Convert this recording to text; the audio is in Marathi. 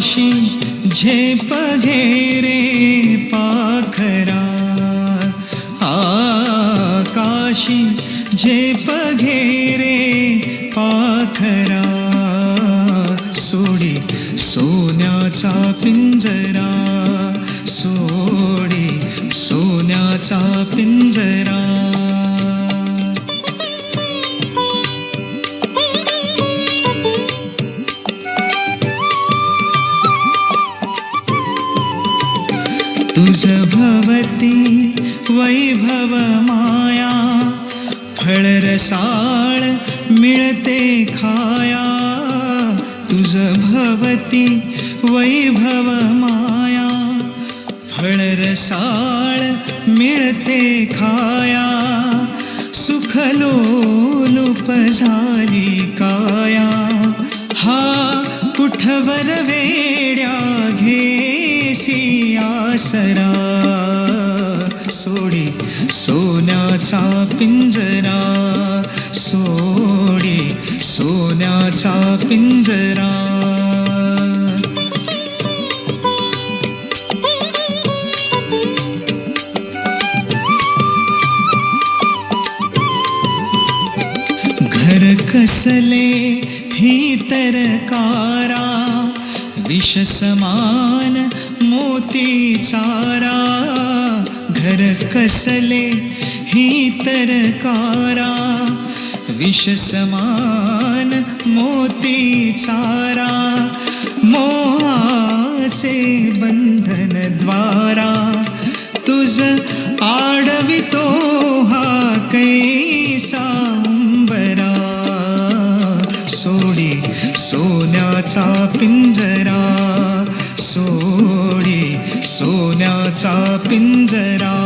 काशी झेप घेरे पाखरा, काशी झेप घेरे पाखरा, सोडी सोन्याचा पिंजरा, सोडी सोन्याचा पिंजरा. तुझ भवती वैभव माया, फळरसाळ मिळते खाया. तुझ भवती वैभव माया, फळरसाळ मिळते खाया. सुखलोलुप झाली काया, हा कुठवर वेड्या घेसी आसरा. सोडी सोन्याचा पिंजरा, सोडी सोन्याचा पिंजरा. घर कसले ही तरकारा, विष समान मोती चारा. घर कसले ही तरकारा, विष समान मोती चारा. मोहाचे बंधन द्वारा, तुझ आडवितो हा कैसा अंबरा. सोडी सोन्याचा पिंजरा, सोडी सोन्याचा पिंजरा.